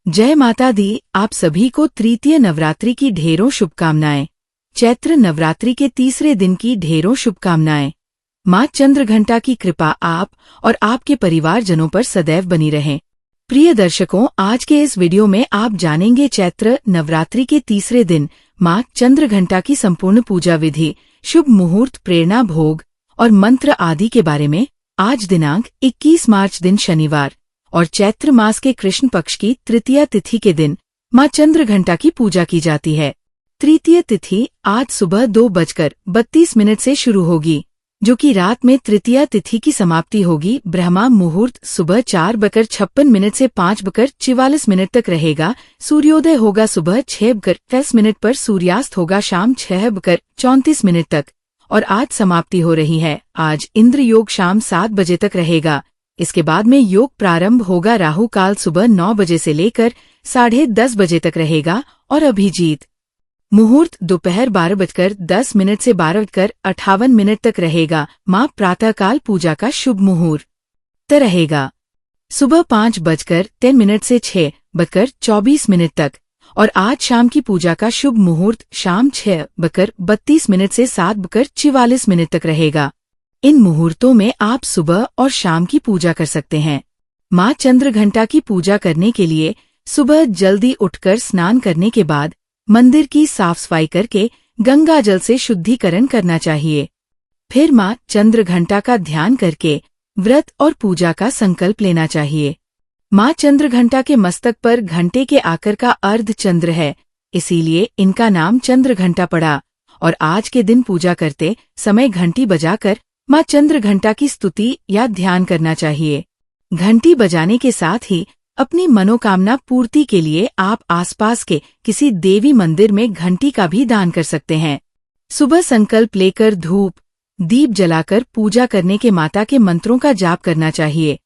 जय माता दी। आप सभी को तृतीय नवरात्रि की ढेरों शुभकामनाएं। चैत्र नवरात्रि के तीसरे दिन की ढेरों शुभकामनाएं। माँ चंद्रघंटा की कृपा आप और आपके परिवारजनों पर सदैव बनी रहे। प्रिय दर्शकों, आज के इस वीडियो में आप जानेंगे चैत्र नवरात्रि के तीसरे दिन माँ चंद्रघंटा की संपूर्ण पूजा विधि, शुभ मुहूर्त, प्रेरणा, भोग और मंत्र आदि के बारे में। आज दिनांक 21 मार्च दिन शनिवार और चैत्र मास के कृष्ण पक्ष की तृतीया तिथि के दिन माँ चंद्रघंटा की पूजा की जाती है। तृतीय तिथि आज सुबह 2:32 से शुरू होगी, जो कि रात में तृतीया तिथि की समाप्ति होगी। ब्रह्मा मुहूर्त सुबह 4:56 से 5:44 तक रहेगा। सूर्योदय होगा सुबह 6:10 पर, सूर्यास्त होगा शाम 6:34 तक और आज समाप्ति हो रही है। आज इंद्र योग शाम 7 बजे तक रहेगा। इसके बाद में योग प्रारंभ होगा। राहु काल सुबह 9 बजे से लेकर 10:30 बजे तक रहेगा और अभिजीत मुहूर्त दोपहर 12:10 से 12:58 तक रहेगा। माँ प्रातःकाल पूजा का शुभ मुहूर्त रहेगा सुबह 5:10 से 6:24 तक और आज शाम की पूजा का शुभ मुहूर्त शाम 6:32 से 7:44 तक रहेगा। इन मुहूर्तों में आप सुबह और शाम की पूजा कर सकते हैं। माँ चंद्रघंटा की पूजा करने के लिए सुबह जल्दी उठकर स्नान करने के बाद मंदिर की साफ सफाई करके गंगा जल से शुद्धिकरण करना चाहिए। फिर माँ चंद्रघंटा का ध्यान करके व्रत और पूजा का संकल्प लेना चाहिए। माँ चंद्रघंटा के मस्तक पर घंटे के आकार का अर्ध चंद्र है, इसीलिए इनका नाम चंद्रघंटा पड़ा। और आज के दिन पूजा करते समय घंटी बजाकर माँ चंद्रघंटा की स्तुति या ध्यान करना चाहिए। घंटी बजाने के साथ ही अपनी मनोकामना पूर्ति के लिए आप आसपास के किसी देवी मंदिर में घंटी का भी दान कर सकते हैं। सुबह संकल्प लेकर धूप दीप जलाकर पूजा करने के माता के मंत्रों का जाप करना चाहिए।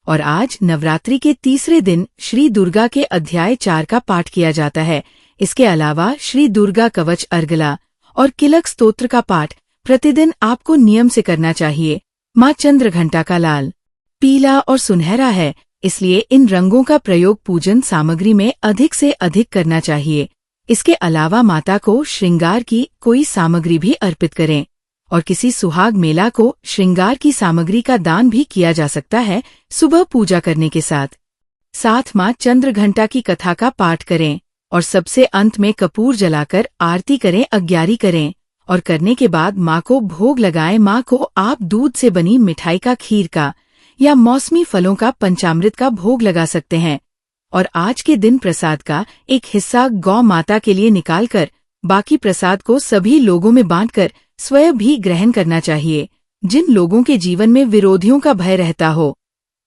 और आज नवरात्रि के तीसरे दिन श्री दुर्गा के अध्याय 4 का पाठ किया जाता है। इसके अलावा श्री दुर्गा कवच, अर्गला और किलक स्तोत्र का पाठ प्रतिदिन आपको नियम से करना चाहिए। माँ चंद्रघंटा का लाल, पीला और सुनहरा है, इसलिए इन रंगों का प्रयोग पूजन सामग्री में अधिक से अधिक करना चाहिए। इसके अलावा माता को श्रृंगार की कोई सामग्री भी अर्पित करें और किसी सुहाग मेला को श्रृंगार की सामग्री का दान भी किया जा सकता है। सुबह पूजा करने के साथ माँ चंद्रघंटा की कथा का पाठ करें और सबसे अंत में कपूर जलाकर आरती करें, अग्यारी करें और करने के बाद माँ को भोग लगाएं। माँ को आप दूध से बनी मिठाई का, खीर का या मौसमी फलों का पंचामृत का भोग लगा सकते हैं। और आज के दिन प्रसाद का एक हिस्सा गौ माता के लिए निकालकर बाकी प्रसाद को सभी लोगों में बांटकर स्वयं भी ग्रहण करना चाहिए। जिन लोगों के जीवन में विरोधियों का भय रहता हो,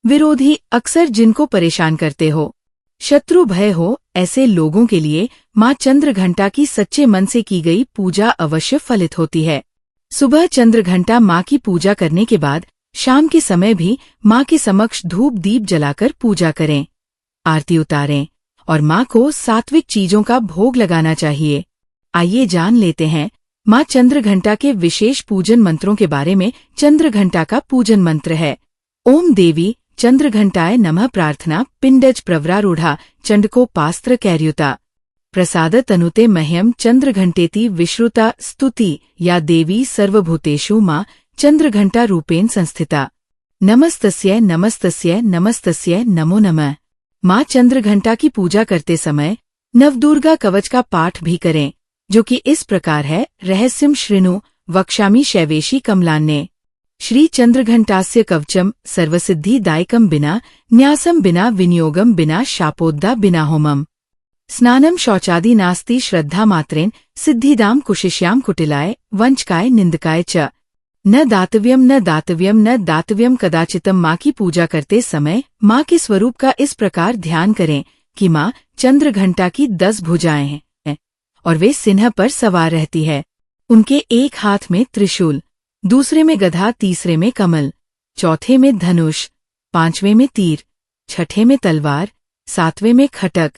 विरोधी अक्सर जिनको परेशान करते हो, शत्रु भय हो, ऐसे लोगों के लिए माँ चंद्रघंटा की सच्चे मन से की गई पूजा अवश्य फलित होती है। सुबह चंद्रघंटा माँ की पूजा करने के बाद शाम के समय भी माँ के समक्ष धूप दीप जलाकर पूजा करें, आरती उतारें और माँ को सात्विक चीजों का भोग लगाना चाहिए। आइए जान लेते हैं माँ चंद्रघंटा के विशेष पूजन मंत्रों के बारे में। चंद्रघंटा का पूजन मंत्र है ओम देवी चंद्रघंटाय नमः। प्रार्थना पिंडज प्रवरारूढ़ा चंडकोपास्त्र कैर्युता प्रसाद तनुते मह्यम चंद्रघंटेति विश्रुता। स्तुति या देवी सर्वभूतेषु माँ चंद्रघंटा रूपेण संस्थिता। नमस्तस्यै नमस्तस्यै नमस्तस्यै नमो नमः। माँ चंद्रघंटा की पूजा करते समय नवदुर्गा कवच का पाठ भी करें, जो कि इस प्रकार है। रहस्यम शृणु वक्ष्यामि शैवेशी कमलान्ये। श्री चंद्रघंटास्य कवचम सर्वसिद्धिदायकम, बिना न्यासम बिना विनियोगम बिना शापोद्दा बिना होमम। स्नानम शौचादि नास्ति श्रद्धा मात्रेन सिद्धिदाम कुशिष्याम कुटिलाय वंचकाय निंदकाय च। न दातव्यम कदाचितम। माँ की पूजा करते समय माँ के स्वरूप का इस प्रकार ध्यान करें कि माँ चंद्रघंटा की 10 भुजाएं हैं और वे सिंह पर सवार रहती है। उनके एक हाथ में त्रिशूल, दूसरे में गधा, तीसरे में कमल, चौथे में धनुष, 5वें में तीर, 6ठे में तलवार, 7वें में खटक,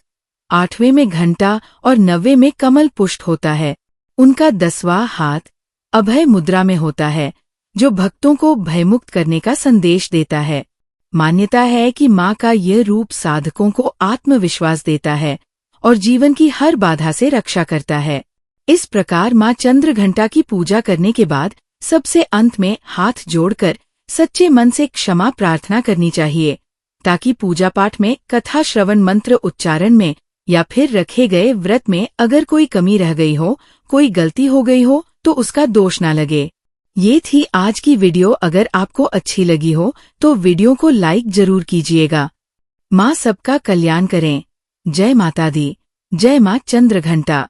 8वें में घंटा और 9वें में कमल पुष्प होता है। उनका 10वां हाथ अभय मुद्रा में होता है, जो भक्तों को भयमुक्त करने का संदेश देता है। मान्यता है कि माँ का यह रूप साधकों को आत्मविश्वास देता है और जीवन की हर बाधा से रक्षा करता है। इस प्रकार माँ चंद्रघंटा की पूजा करने के बाद सबसे अंत में हाथ जोड़कर सच्चे मन से क्षमा प्रार्थना करनी चाहिए, ताकि पूजा पाठ में, कथा श्रवण, मंत्र उच्चारण में या फिर रखे गए व्रत में अगर कोई कमी रह गई हो, कोई गलती हो गई हो तो उसका दोष ना लगे। ये थी आज की वीडियो। अगर आपको अच्छी लगी हो तो वीडियो को लाइक जरूर कीजिएगा। माँ सबका कल्याण करें। जय माता दी। जय माँ चंद्रघंटा।